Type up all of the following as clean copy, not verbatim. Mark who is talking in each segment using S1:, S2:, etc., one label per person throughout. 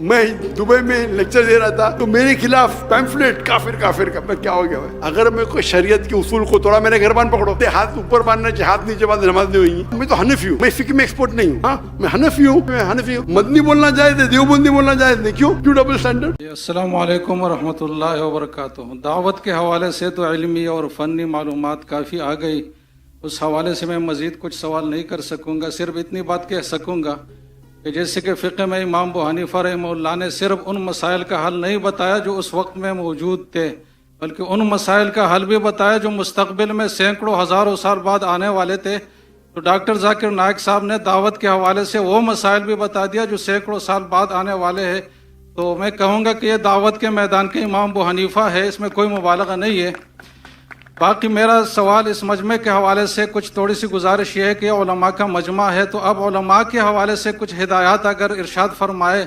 S1: میں دبئی میں لیکچر دے رہا تھا تو میرے خلاف پیمفلیٹ کافر کافر کا. میں کیا ہو گیا بھائی؟ اگر میں کوئی شریعت کے اصول کو توڑا، میں نے گھربان پکڑو، ہاتھ اوپر باندھنا چاہیے، ہاتھ نیچے باندھ نماز نہیں ہوئی. میں تو حنفی ہوں، میں فقہ میں ایکسپرٹ نہیں ہوں. ہاں میں حنفی ہوں. مدنی بولنا جائز ہے، دیوبندی بولنا جائز نہیں. کیوں ڈبل اسٹینڈرڈ؟
S2: السلام علیکم ورحمۃ اللہ وبرکاتہ. دعوت کے حوالے سے تو علمی اور فنی معلومات کافی آ گئی. اس حوالے سے میں مزید کچھ سوال نہیں کر سکوں گا. صرف اتنی بات کہہ سکوں گا کہ جیسے کہ فقہ میں امام ابو حنیفہ رحمہ اللہ نے صرف ان مسائل کا حل نہیں بتایا جو اس وقت میں موجود تھے، بلکہ ان مسائل کا حل بھی بتایا جو مستقبل میں سینکڑوں ہزاروں سال بعد آنے والے تھے. تو ڈاکٹر ذاکر نائک صاحب نے دعوت کے حوالے سے وہ مسائل بھی بتا دیا جو سینکڑوں سال بعد آنے والے ہیں. تو میں کہوں گا کہ یہ دعوت کے میدان کے امام ابو حنیفہ ہے، اس میں کوئی مبالغہ نہیں ہے. باقی میرا سوال اس مجمع کے حوالے سے کچھ تھوڑی سی گزارش یہ ہے کہ علماء کا مجمع ہے، تو اب علماء کے حوالے سے کچھ ہدایات اگر ارشاد فرمائے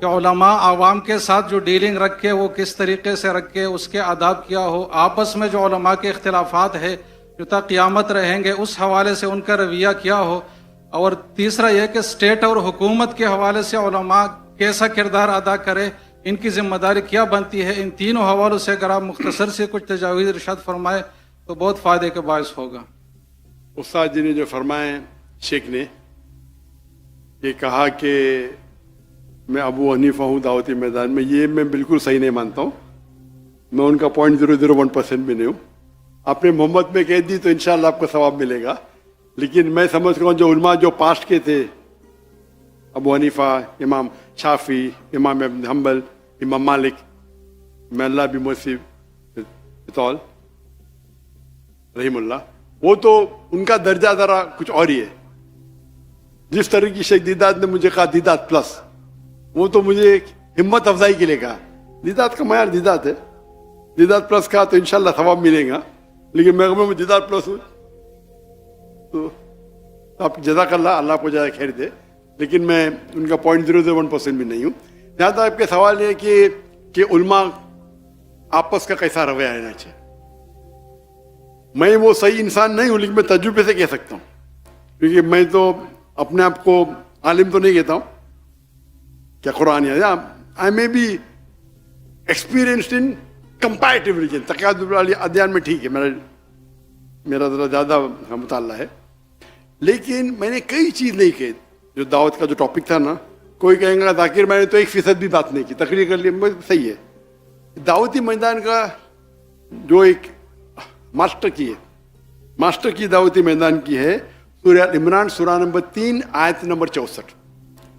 S2: کہ علماء عوام کے ساتھ جو ڈیلنگ رکھے وہ کس طریقے سے رکھے، اس کے آداب کیا ہو، آپس میں جو علماء کے اختلافات ہے جو تا قیامت رہیں گے اس حوالے سے ان کا رویہ کیا ہو. اور تیسرا یہ کہ اسٹیٹ اور حکومت کے حوالے سے علماء کیسا کردار ادا کرے، ان کی ذمہ داری کیا بنتی ہے. ان تینوں حوالوں سے اگر آپ مختصر سے کچھ تجاویز ارشاد فرمائے تو بہت فائدے کے باعث ہوگا.
S1: استاد جی نے جو فرمائے، شیخ نے یہ کہا کہ میں ابو حنیفہ ہوں دعوتی میدان میں، یہ میں بالکل صحیح نہیں مانتا ہوں. میں ان کا 0.001% بھی نہیں ہوں. آپ نے محمد میں کہہ دی تو انشاءاللہ آپ کو ثواب ملے گا، لیکن میں سمجھتا ہوں جو علماء جو پاسٹ کے تھے، ابو حنیفہ، امام شافعی، امام ابن حنبل، امام مالک، میں اللہ بھی موسیب بطول رحم اللہ، وہ تو ان کا درجہ ذرا کچھ اور ہی ہے. جس طرح کی شیخ دیدات نے مجھے کہا دیدات پلس، وہ تو مجھے ایک ہمت افزائی کے لیے کہا. دیدات کا معیار دیدات ہے، دیدات پلس کہا تو انشاءاللہ ثواب ملے گا، لیکن میں دیدات پلس ہوں تو آپ جزاک اللہ، اللہ کو جزائے خیر دے، لیکن میں ان کا 0.001% بھی نہیں ہوں. جہاں تک آپ کے سوال ہے کہ علماء آپس کا کیسا رویہ رہنا چاہیے، میں وہ صحیح انسان نہیں ہوں، لیکن میں تجربے سے کہہ سکتا ہوں، کیونکہ میں تو اپنے آپ کو عالم تو نہیں کہتا ہوں. کیا قرآن ہے، I may be experienced in comparative religion, تقیید والی ادیان میں ٹھیک ہے، میرا ذرا زیادہ مطالعہ ہے، لیکن میں نے کئی چیز نہیں کہی. جو دعوت کا جو ٹاپک تھا نا، کوئی کہیں گا ذاکر میں نے تو 1% بھی بات نہیں کی، تقریر کر لی، صحیح ہے. دعوتی میدان کا جو ایک ماسٹر کی دعوتی میدان کی ہے سورہ عمران، سورہ نمبر 3 آیت نمبر 64.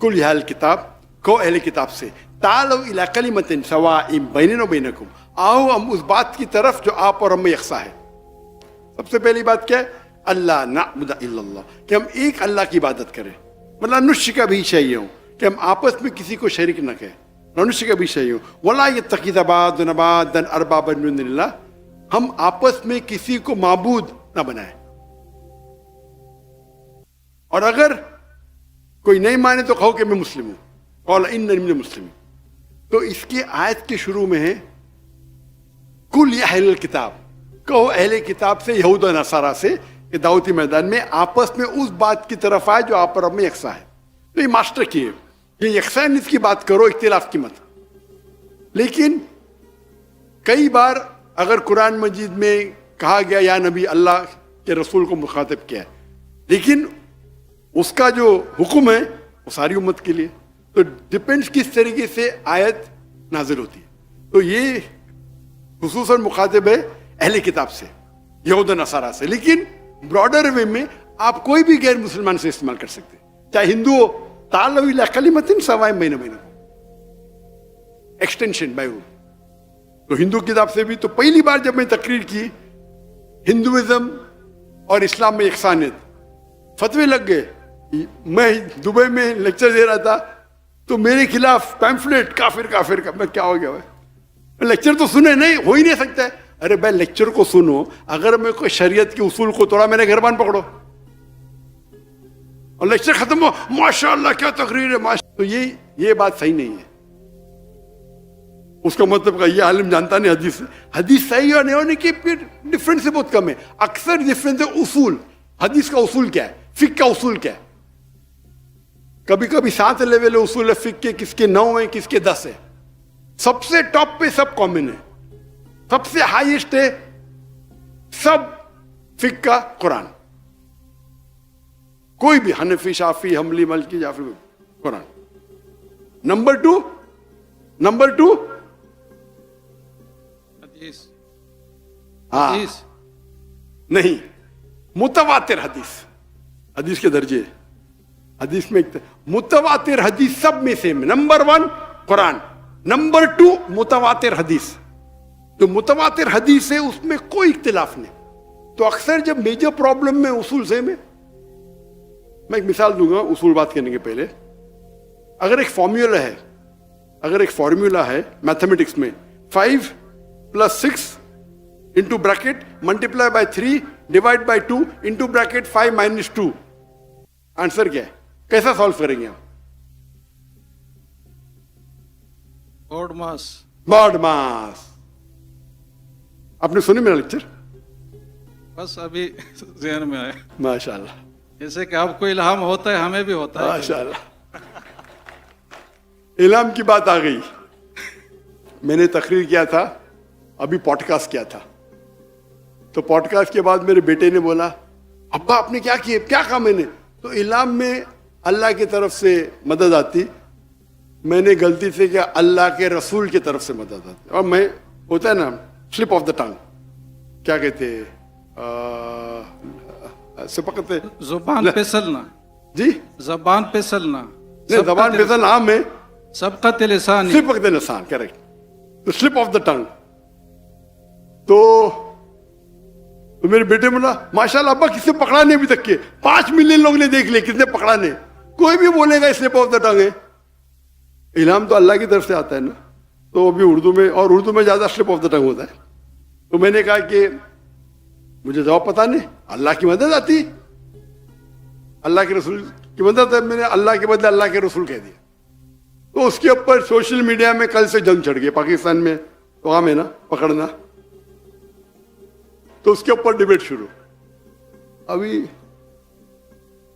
S1: کل یا اہل کتاب، کو اہل کتاب سے، تعالوا الی کلمۃ سواء بیننا و بینکم، آؤ ہم اس بات کی طرف جو آپ اور ہم میں یکساں ہے. سب سے پہلی بات کیا ہے؟ اللہ نعبد الا اللہ، کہ ہم ایک اللہ کی عبادت کریں. مطلب نشرک بھی چاہیے ہوں کہ ہم آپس میں کسی کو شریک نہ کہیں، نشرک بھی چاہیے ہوں. ولا یتخذ بعضنا بعضا اربابا من دون اللہ، ہم آپس میں کسی کو معبود نہ بنائیں. اور اگر کوئی نہیں مانے تو کہو کہ میں مسلم ہوں، قال اننی من المسلمین. تو اس کی آیت کے شروع میں ہے کل یا اہل الکتاب، کہو اہل کتاب سے، یہود و نصارہ سے، کہ دعوتی میدان میں آپس میں اس بات کی طرف آئے جو آپ اور ہم میں یکساں ہے. تو یہ ماسٹر کی ہے کہ یکسانیت کی بات کرو، اختلاف کی مت. لیکن کئی بار اگر قرآن مجید میں کہا گیا یا نبی، اللہ کے رسول کو مخاطب کیا ہے، لیکن اس کا جو حکم ہے وہ ساری امت کے لیے، تو ڈپینڈس کس طریقے سے آیت نازل ہوتی ہے. تو یہ خصوصاً مخاطب ہے اہل کتاب سے، یہود و نصارہ سے، لیکن براڈر وے میں آپ کوئی بھی غیر مسلمان سے استعمال کر سکتے، چاہے ہندو ہو. تعالوا الی کلمۃ سواء بیننا و بینکم، ایکسٹینشن بائی رول. تو ہندو کتاب سے بھی تو پہلی بار جب میں تقریر کی ہندوازم اور اسلام میں یکسانیت، فتوے لگ گئے. میں دبئی میں لیکچر دے رہا تھا تو میرے خلاف پیمفلیٹ کافر کافر کا. میں کیا ہو گیا بھائی؟ لیکچر تو سنے نہیں، ہو ہی نہیں سکتا ہے. ارے بھائی لیکچر کو سنو، اگر میں کوئی شریعت کے اصول کو توڑا، میں نے گھربان پکڑو اور لیکچر ختم ہو ماشاء اللہ کیا تقریر ہے، تو یہ بات صحیح نہیں ہے. اس کا مطلب یہ عالم جانتا نہیں حدیث صحیح اور نہیں ہونے کی ڈفرینس سے بہت کم ہے. اکثر ڈفرینس ہے اصول. حدیث کا اصول کیا ہے، فقہ کا اصول کیا ہے. کبھی کبھی 7 لیول اصول فقہ کے، کس کے 9 ہیں، کس کے 10 ہیں. سب سے ٹاپ پہ سب کامن ہے، سب سے ہائیسٹ ہے سب فقہ کا قرآن. کوئی بھی حنفی، شافی، حنبلی، مالکی یا پھر قرآن. نمبر 2
S2: حدیث.
S1: ہاں
S2: حدیث.
S1: نہیں، متواتر حدیث. حدیث کے درجے، حدیث میں متواتر حدیث سب میں سے نمبر 1 قرآن، نمبر 2 متواتر حدیث. جو متواتر حدیث ہے اس میں کوئی اختلاف نہیں. تو اکثر جب میجر پرابلم میں اصول سے میں ایک مثال دوں گا اصول بات کرنے کے پہلے. اگر ایک فارمولا ہے میتھمیٹکس میں 5 + 6 into bracket multiply by 3 divide by 2 into bracket 5 - 2، answer کیا ہے؟ کیسا سالو کریں گے ہم؟ بارڈ ماس. آپ نے سنی میرا لیکچر؟
S2: بس ابھی ذہن میں آیا.
S1: ماشاء اللہ،
S2: جیسے کہ آپ کو الہام ہوتا ہے ہمیں بھی ہوتا ہے.
S1: ماشاء اللہ. الہام کی بات آ گئی. میں نے تقریر کیا تھا، ابھی پوڈ کاسٹ کیا تھا. تو پوڈ کاسٹ کے بعد میرے بیٹے نے بولا ابا آپ نے کیا کیا؟ کیا کہا میں نے؟ تو الہام میں اللہ کی طرف سے مدد آتی، میں نے غلطی سے کیا اللہ کے رسول کی طرف سے مدد آتی. اور میں ہوتا ہے نا سلپ آف دا ٹنگ، کیا کہتے سپکتے
S2: زبان پھسلنا.
S1: جی
S2: زبان پھسلنا.
S1: نہیں، زبان پھسل عام ہے،
S2: سبقت لسانی.
S1: سپکت لسان، کریکٹ. تو سلپ آف دا ٹنگ. تو میرے بیٹے بولا ماشاء اللہ ابا کس نے پکڑا نہیں ابھی تک کے؟ 5 ملین لوگ نے دیکھ لے، کس نے پکڑا نہیں؟ کوئی بھی بولے گا سلپ آف دا ٹنگ ہے. الہام تو اللہ کی طرف سے آتا ہے نا. تو ابھی اردو میں زیادہ سلپ آف دا ٹنگ ہوتا ہے. تو میں نے کہا کہ مجھے جواب پتا نہیں، اللہ کی مدد آتی، اللہ کے رسول کی مدد ہے. میں نے اللہ کے بدلے اللہ کے رسول کہہ دیا. تو اس کے اوپر سوشل میڈیا میں کل سے جنگ چڑھ گئی. پاکستان میں تو عام ہے نا پکڑنا. تو اس کے اوپر ڈیبیٹ شروع. ابھی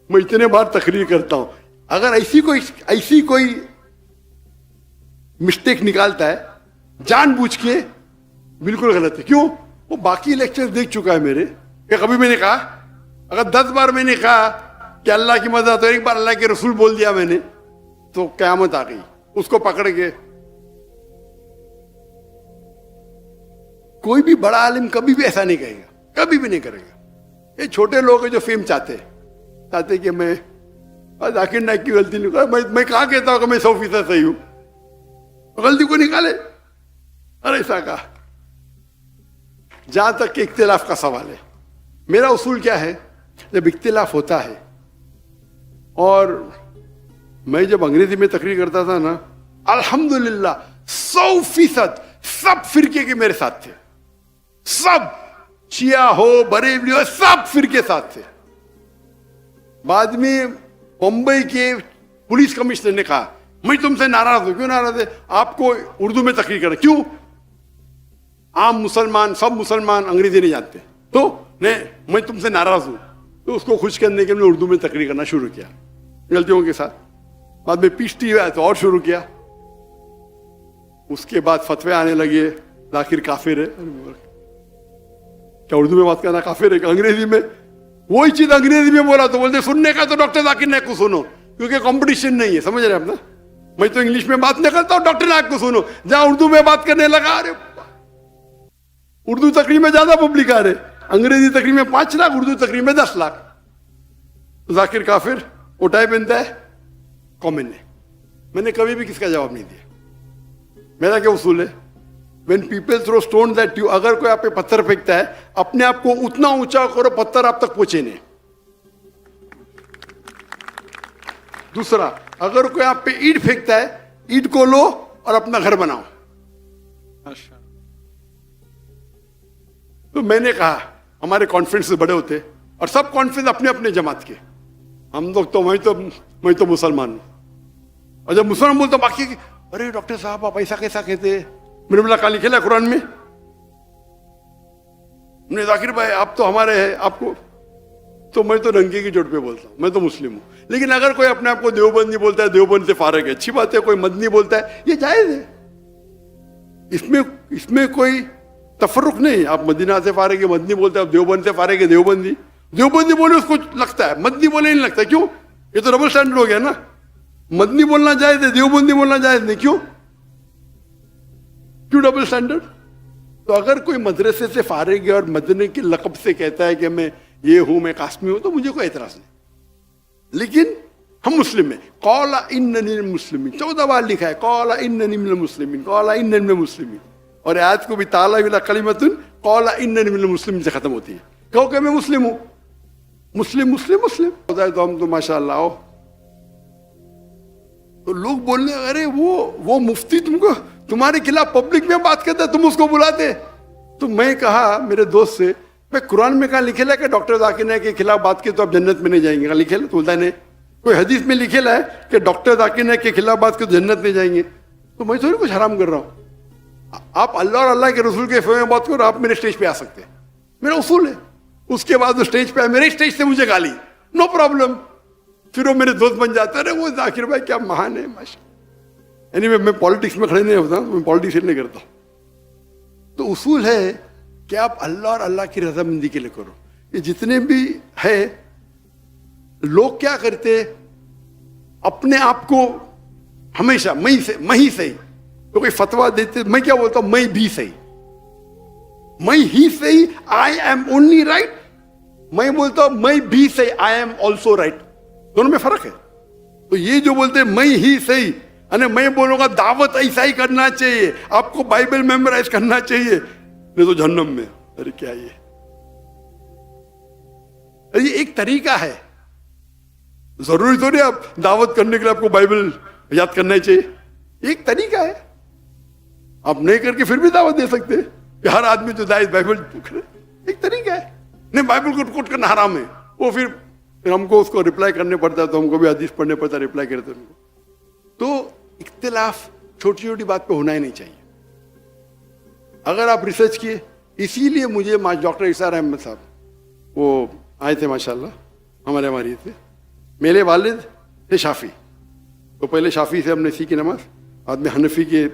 S1: میں اتنے بار تقریر کرتا ہوں، اگر ایسی کوئی مسٹیک نکالتا ہے جان بوجھ کے، بالکل غلط ہے. کیوں؟ وہ باقی لیکچر دیکھ چکا ہے میرے. کہ کبھی میں نے کہا، اگر 10 بار میں نے کہا کہ اللہ کی مدد، تو ایک بار اللہ کے رسول بول دیا میں نے، تو قیامت آ گئی. اس کو پکڑ کے کوئی بھی بڑا عالم کبھی بھی ایسا نہیں کہے گا، کبھی بھی نہیں کرے گا. یہ چھوٹے لوگ ہیں جو فیم چاہتے کہ میں ذاکر نائک کی غلطی نہیں کرا. میں کہاں کہتا ہوں کہ میں 100% صحیح ہوں؟ غلطی کو نکالے. اور ایسا کہا. جہاں تک کہ اختلاف کا سوال ہے، میرا اصول کیا ہے؟ جب اختلاف ہوتا ہے، اور میں جب انگریزی میں تقریر کرتا تھا نا، الحمدللہ 100% سب فرقے کے میرے ساتھ تھے. سب، شیعہ ہو، بریلوی ہو، سب فرقے ساتھ تھے. بعد میں بمبئی کے پولیس کمشنر نے کہا میں تم سے ناراض ہوں. کیوں ناراض ہے؟ آپ کو اردو میں تقریر کرنا. کیوں؟ عام مسلمان، سب مسلمان انگریزی نہیں جانتے. تو نہیں، میں تم سے ناراض ہوں. تو اس کو خوش کرنے کے لیے اردو میں تقریر کرنا شروع کیا، غلطیوں کے ساتھ. بعد میں پیشتی ہوا تو اور شروع کیا. اس کے بعد فتوے آنے لگے، ذاکر کافر ہے. کیا اردو میں بات کرنا کافر ہے کہ انگریزی میں؟ وہی چیز انگریزی میں بولا تو بولتے سننے کا تو ڈاکٹر ذاکر نائک کو سنو، کیونکہ کمپٹیشن نہیں ہے. سمجھ رہے آپ نا؟ میں تو انگلش میں بات نہیں کرتا ہوں، ڈاکٹر نائک کو سنو. جہاں اردو میں بات کرنے لگا، ارے اردو تقریر میں زیادہ پبلک آ رہے، انگریزی تقریر میں 5 لاکھ، اردو تقریر میں 10 لاکھ. ذاکر کافر اٹھائے پہنتا ہے، کامن ہے. میں نے کبھی بھی کس کا جواب نہیں دیا. میرا کیا اصول ہے؟ when people throw stones at you، اگر کوئی آپ پہ پتھر پھینکتا ہے، اپنے آپ کو اتنا اونچا کرو پتھر آپ تک پہنچے نہیں. دوسرا، اگر کوئی آپ پہ اینٹ پھینکتا ہے، اینٹ کو لو اور اپنا گھر بناؤ. تو میں نے کہا ہمارے کانفرنس بڑے ہوتے اور سب کانفرنس اپنے اپنے جماعت کے. ہم لوگ تو میں تو مسلمان ہوں. اور جب مسلمان بولتا باقی کہ ارے ڈاکٹر صاحب آپ ایسا کیسا کہتے؟ میں نے بولا کہاں لکھا ہے قرآن میں؟ نے ذاکر بھائی آپ تو ہمارے ہیں، آپ کو تو میں تو ننگے کی چوٹ پہ بولتا ہوں، میں تو مسلم ہوں. لیکن اگر کوئی اپنے آپ کو دیوبندی بولتا ہے، دیوبند سے فارغ ہے، اچھی بات ہے. کوئی مدنی بولتا ہے، یہ جائز ہے. اس میں کوئی تفرق نہیں. آپ مدینہ سے فارغ ہے مدنی بولتے ہیں، آپ دیوبند سے فارغ ہے دیوبندی. دیوبندی بولے اس کو لگتا ہے، مدنی بولے نہیں لگتا. کیوں؟ یہ تو ڈبل اسٹینڈرڈ ہو گیا نا. مدنی بولنا جائز ہے، دیوبندی بولنا جائز نہیں. کیوں ڈبل اسٹینڈرڈ؟ تو اگر کوئی مدرسے سے فارغ ہے اور مدنی کے لقب سے کہتا ہے کہ میں یہ ہوں، میں قاسمی ہوں، تو مجھے کوئی اعتراض نہیں. لیکن ہم مسلم ہیں. قال اننی من المسلمین 14 بار لکھا ہے، قال اننی من المسلمین، قال اننی من المسلمین. اور آیت کو بھی تعالی ولا کلمۃ قال اننی من المسلمین سے ختم ہوتی ہے. کہو کہ میں مسلم ہوں. مسلم ہوتا ہے تو ہم تو ماشاء اللہ ہو. تو لوگ بولنے ارے وہ مفتی تم کو تمہارے خلاف پبلک میں بات کرتا ہے، تم اس کو بلاتے. تو میں کہا میرے دوست سے، میں قرآن میں کہاں لکھے لا کہ ڈاکٹر ذاکر نائک کے خلاف بات کی تو آپ جنت میں نہیں جائیں گے؟ کہاں لکھے لا؟ تو بولتا نہیں. کوئی حدیث میں لکھے لا ہے کہ ڈاکٹر ذاکر نائک کے خلاف بات کی تو جنت میں جائیں گے؟ تو میں تھوڑی کچھ حرام کر رہا ہوں. آپ اللہ اور اللہ کے رسول کے فیو میں بات کرو، آپ میرے اسٹیج پہ آ سکتے ہیں، میرا اصول ہے. اس کے بعد وہ اسٹیج پہ میرے اسٹیج سے مجھے گالی، نو پرابلم. پھر وہ میرے دوست بن جاتا ہے، وہ ذاکر بھائی کیا مہان ہے ماشاء. میں پالیٹکس میں کھڑے نہیں ہوتا، میں پالیٹکس نہیں کرتا. تو اصول ہے کہ آپ اللہ اور اللہ کی رضامندی کے لیے کرو. یہ جتنے بھی ہے لوگ کیا کرتے، اپنے آپ کو ہمیشہ میں ہی صحیح. تو کوئی فتویٰ دیتے، میں کیا بولتا ہوں، میں بھی صحیح، میں ہی صحیح، آئی ایم اونلی رائٹ. میں بولتا ہوں میں بھی صحیح، آئی ایم آلسو رائٹ. دونوں میں فرق ہے. تو یہ جو بولتے ہیں میں ہی صحیح، میں بولوں گا دعوت ایسا ہی کرنا چاہیے، آپ کو بائبل میمورائز کرنا چاہیے، نہیں تو جہنم میں. ارے کیا یہ ایک طریقہ ہے. ضروری تو نہیں آپ دعوت کرنے کے لیے آپ کو بائبل یاد کرنا چاہیے. ایک طریقہ ہے. آپ نہیں کر کے پھر بھی دعوت دے سکتے کہ ہر آدمی جو داعش بائبل پکڑے. ایک طریقہ ہے. نہیں بائبل کو کوٹ کرنا حرام ہے. وہ پھر ہم کو اس کو ریپلائی کرنے پڑتا ہے، تو ہم کو بھی حدیث پڑھنے پڑتا ہے ریپلائی کرتے ان کو. تو اختلاف چھوٹی چھوٹی بات پہ ہونا ہی نہیں چاہیے. اگر آپ ریسرچ کیے، اسی لیے مجھے ڈاکٹر اسار احمد صاحب وہ آئے تھے ماشاءاللہ ہمارے تھے. میرے والد تھے شافی، تو پہلے شافی سے ہم نے سیکھی نماز، بعد میں حنفی کے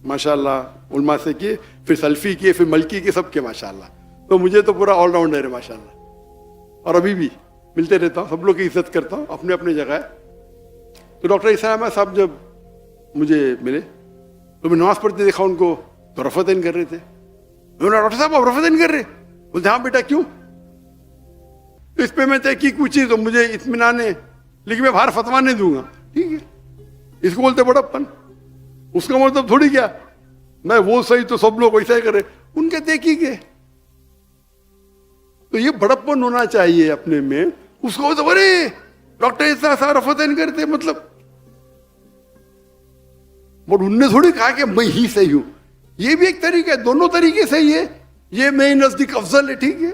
S1: ماشاءاللہ علماء سے کیے، پھر سلفی کیے، پھر ملکی کے، سب کے ماشاءاللہ. تو مجھے تو پورا آل راؤنڈر ہے ماشاءاللہ. اور ابھی بھی ملتے رہتا ہوں، سب لوگ کی عزت کرتا ہوں، اپنے اپنے جگہ ہے. تو ڈاکٹر اسار احمد صاحب جب مجھے ملے تو میں نماز پڑھتے دیکھا ان کو، تو رفعتین کر رہے تھے. میں نے ڈاکٹر صاحب آپ رفعتین کر رہے؟ بولتے ہاں بیٹا کیوں؟ تو اس پہ میں تحقیق پوچھی تو مجھے اطمینان ہے، لیکن میں باہر فتویٰ نہیں دوں گا. ٹھیک ہے، اس کو بولتے بڑپن. اس کا مطلب تھوڑی کیا میں وہ صحیح تو سب لوگ ویسا ہی کرے، ان کے تحقیق ہے. تو یہ بڑپن ہونا چاہیے اپنے میں. اس کو تو ارے ڈاکٹر ایسا رفعتین کرتے، مطلب بٹ ان نے تھوڑی کہا کہ میں ہی صحیح ہوں. یہ بھی ایک طریقہ ہے، دونوں طریقے صحیح ہے. یہ میرے نزدیک افضل ہے، ٹھیک ہے،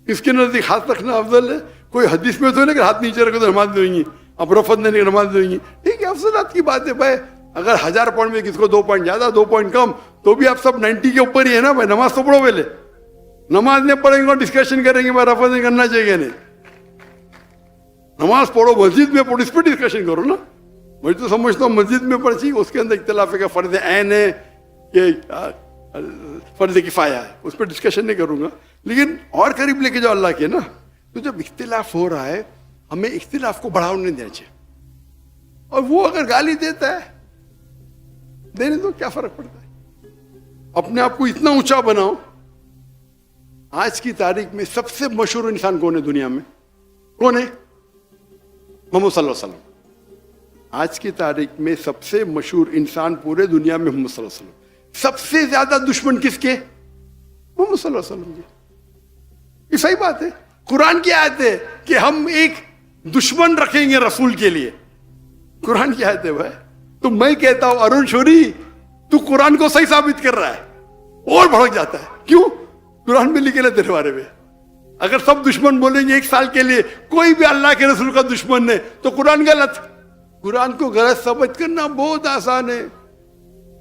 S1: اس کے نزدیک ہاتھ رکھنا افضل ہے. کوئی حدیث میں تو نہیں کہ ہاتھ نیچے رکھو تو نماز دیں گی، اب رفعت نہیں نماز دیں گی. ٹھیک ہے، افضلات کی بات ہے بھائی. اگر 1000 پوائنٹ میں کس کو 2 پوائنٹ زیادہ 2 پوائنٹ کم، تو بھی آپ سب 90 کے اوپر ہی ہے نا بھائی. نماز تو پڑھو پہلے. نماز نہیں پڑھیں گے اور ڈسکشن کریں گے بھائی رفعت نہیں کرنا چاہیے نہیں. نماز پڑھو، مسجد میں پڑھو، اس پہ ڈسکشن کرو نا. میں تو سمجھتا ہوں مسجد میں پڑھی، اس کے اندر اختلاف ہے کہ فرض عین ہے کہ فرض کفایہ ہے، اس پہ ڈسکشن نہیں کروں گا. لیکن اور قریب لے کے جاؤ اللہ کے نا. تو جب اختلاف ہو رہا ہے ہمیں اختلاف کو بڑھاوا نہیں دینا چاہیے. اور وہ اگر گالی دیتا ہے دینے دو، کیا فرق پڑتا ہے. اپنے آپ کو اتنا اونچا بناؤ. آج کی تاریخ میں سب سے مشہور انسان کون ہے دنیا میں؟ کون ہے؟ محمد صلی اللہ علیہ وسلم. آج کی تاریخ میں سب سے مشہور انسان پورے دنیا میں محمد صلی اللہ علیہ وسلم. سب سے زیادہ دشمن کس کے؟ محمد صلی اللہ علیہ وسلم. یہ صحیح بات ہے. قرآن کی آیت ہے کہ ہم ایک دشمن رکھیں گے رسول کے لیے. قرآن کی آیت ہے بھائی. تو میں کہتا ہوں ارون شوری تو قرآن کو صحیح ثابت کر رہا ہے اور بھڑک جاتا ہے. کیوں؟ قرآن میں لکھے تیرے بارے میں. اگر سب دشمن بولیں گے 1 سال کے لیے کوئی بھی اللہ کے رسول کا دشمن ہے تو قرآن غلط. قرآن کو غلط ثابت کرنا بہت آسان ہے.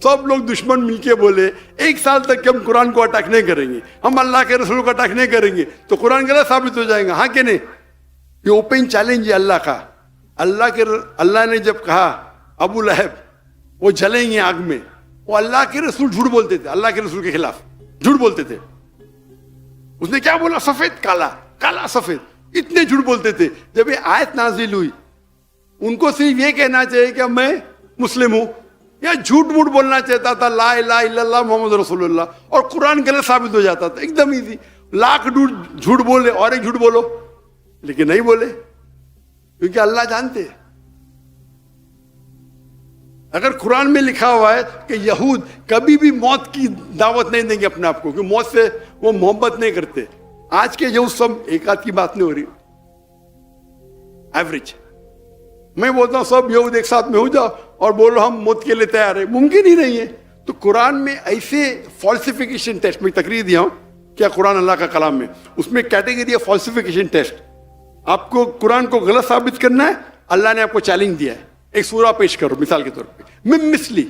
S1: سب لوگ دشمن مل کے بولے 1 سال تک کہ ہم قرآن کو اٹیک نہیں کریں گے، ہم اللہ کے رسول کو اٹیک نہیں کریں گے، تو قرآن غلط ثابت ہو جائے گا. ہاں کہ نہیں؟ یہ اوپن چیلنج ہے اللہ کا. اللہ نے جب کہا ابو لہب وہ جلیں گے آگ میں, وہ اللہ کے رسول جھوٹ بولتے تھے, اللہ کے رسول کے خلاف جھوٹ بولتے تھے. اس نے کیا بولا؟ سفید کالا, کالا سفید, اتنے جھوٹ بولتے تھے. جب یہ آیت نازل ہوئی, ان کو صرف یہ کہنا چاہیے کہ میں مسلم ہوں, یا جھوٹ موٹ بولنا چاہتا تھا لا الہ الا اللہ محمد رسول اللہ, اور قرآن غلط ثابت ہو جاتا تھا. ایک دم ایزی, لاکھ جھوٹ بولے اور ایک جھوٹ بولو, لیکن نہیں بولے, کیونکہ اللہ جانتے ہیں. اگر قرآن میں لکھا ہوا ہے کہ یہود کبھی بھی موت کی دعوت نہیں دیں گے اپنے آپ کو, کہ موت سے وہ محبت نہیں کرتے. آج کے یہود سب ایک آدھ کی بات نہیں ہو رہی, ایوریج. میں بولتا ہوں سب یہود ایک ساتھ میں ہو جاؤ اور بولو ہم موت کے لیے تیار ہیں, ممکن ہی نہیں ہے. تو قرآن میں ایسے فالسیفیکیشن ٹیسٹ, میں تقریر دیا ہوں کیا قرآن اللہ کا کلام ہے, اس میں کیٹیگری ہے فالسیفیکیشن ٹیسٹ. آپ کو قرآن کو غلط ثابت کرنا ہے, اللہ نے آپ کو چیلنج دیا ہے. ایک سورہ پیش کرو مثال کے طور پہ, من مثلی,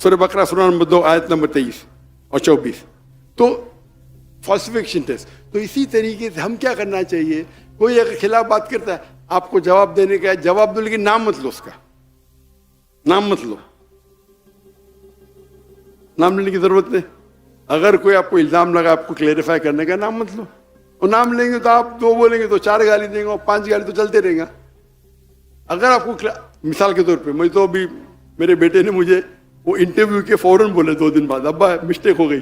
S1: سورہ بقرہ سورہ نمبر 2 آیت نمبر 23 اور 24. تو فالسیفیکیشن ٹیسٹ. تو اسی طریقے سے ہم کیا کرنا چاہیے, کوئی اگر خلاف بات کرتا ہے آپ کو جواب دینے کا ہے, جواب دو, لیکن نام مت لو, اس کا نام مت لو, نام لینے کی ضرورت نہیں. اگر کوئی آپ کو الزام لگا آپ کو کلیریفائی کرنے کا, نام مت لو. اور نام لیں گے تو آپ 2 بولیں گے تو 4 گالی دیں گے, اور 5 گالی تو چلتے رہیں گا. اگر آپ کو مثال کے طور پہ, میں تو ابھی میرے بیٹے نے مجھے وہ انٹرویو کے فوراً بولے 2 دن بعد, ابا مسٹیک ہو گئی.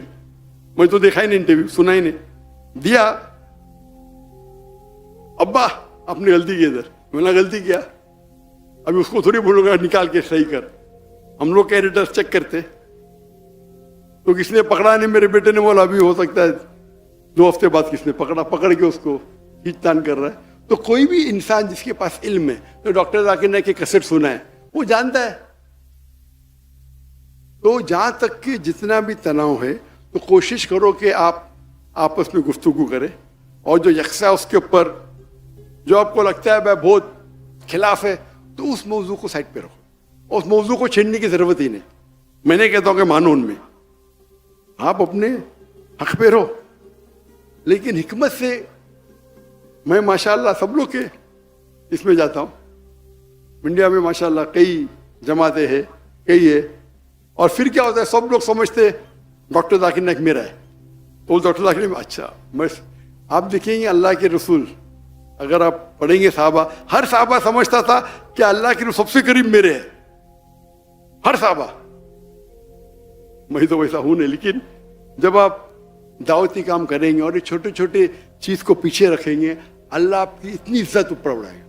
S1: میں تو دیکھا ہی نہیں انٹرویو, سنا ہی نہیں دیا. ابا آپ نے غلطی کی ادھر. میں نے غلطی کیا, ابھی اس کو تھوڑی بولوں گا نکال کے صحیح کر. ہم لوگ ایڈیٹرس چیک کرتے, تو کس نے پکڑا نہیں, میرے بیٹے نے بولا ابھی ہو سکتا ہے 2 ہفتے بعد کس نے پکڑا, پکڑ کے اس کو کھینچ تان کر رہا ہے. تو کوئی بھی انسان جس کے پاس علم ہے, تو ڈاکٹر ذاکر نے کہ کیسٹ سنا ہے, وہ جانتا ہے. تو جہاں تک کہ جتنا بھی تناؤ ہے تو کوشش کرو کہ آپ آپس میں گفتگو کریں, اور جو یکساں اس کے اوپر جو آپ کو لگتا ہے بہت خلاف ہے, تو اس موضوع کو سائڈ پہ رکھو. اس موضوع کو چھیڑنے کی ضرورت ہی نہیں. میں نہیں کہتا ہوں کہ مانو ان میں, آپ اپنے حق پہ رہو, لیکن حکمت سے. میں ماشاءاللہ سب لوگ کے اس میں جاتا ہوں, انڈیا میں ماشاءاللہ کئی جماعتیں ہیں, کئی ہے, اور پھر کیا ہوتا ہے سب لوگ سمجھتے ڈاکٹر ذاکر نائک میرا ہے, تو ڈاکٹر ذاکر نائک اچھا. میں آپ دیکھیں گے اللہ کے رسول, اگر آپ پڑھیں گے صحابہ, ہر صحابہ سمجھتا تھا کہ اللہ کے رسول سب سے قریب میرے ہے, ہر صحابہ. میں تو ویسا ہوں نہیں, لیکن جب آپ دعوتی کام کریں گے اور یہ چھوٹے چھوٹے چیز کو پیچھے رکھیں گے, اللہ آپ کی اتنی عزت اوپر بڑھائے گا,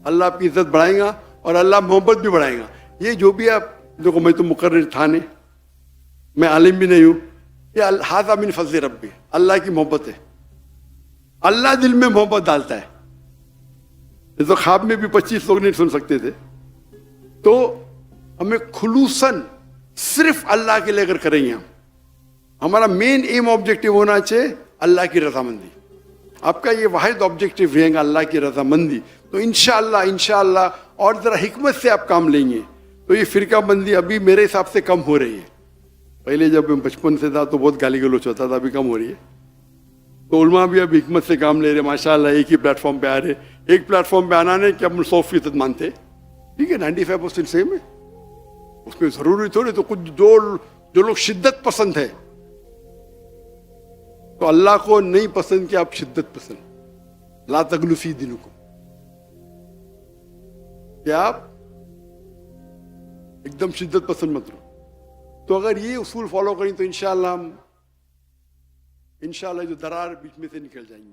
S1: اللہ آپ کی عزت بڑھائے گا, اور اللہ محبت بھی بڑھائے گا. یہ جو بھی آپ دیکھو, میں تو مقرر تھا نہیں, میں عالم بھی نہیں ہوں, یہ ھذا من فضل ربی, اللہ کی محبت ہے. اللہ دل میں محبت ڈالتا ہے. یہ تو خواب میں بھی 25 لوگ نہیں سن سکتے تھے. تو ہمیں خلوصاً صرف اللہ کے لیے اگر کریں گے, ہمارا مین ایم آبجیکٹو ہونا چاہیے اللہ کی رضامندی. آپ کا یہ واحد آبجیکٹو رہے گا اللہ کی رضامندی, تو انشاءاللہ اور ذرا حکمت سے آپ کام لیں گے. تو یہ فرقہ بندی ابھی میرے حساب سے کم ہو رہی ہے. پہلے جب میں بچپن سے تھا تو بہت گالی گلوچ ہوتا تھا, ابھی کم ہو رہی ہے. تو علماء بھی اب حکمت سے کام لے رہے ماشاءاللہ, ایک ہی پلیٹ فارم پہ آ رہے. ایک پلیٹ فارم پہ آنا نہیں کہ ہم 100% مانتے, ٹھیک ہے 95% سیم ہے, اس میں ضروری تھوڑی. تو کچھ جو لوگ شدت پسند ہے, تو اللہ کو نہیں پسند کہ آپ شدت پسند, لا تغلو فی دینکم, کہ آپ ایک دم شدت پسند مت رہو. تو اگر یہ اصول فالو کریں تو انشاءاللہ جو درار بیچ میں سے نکل جائیں گے.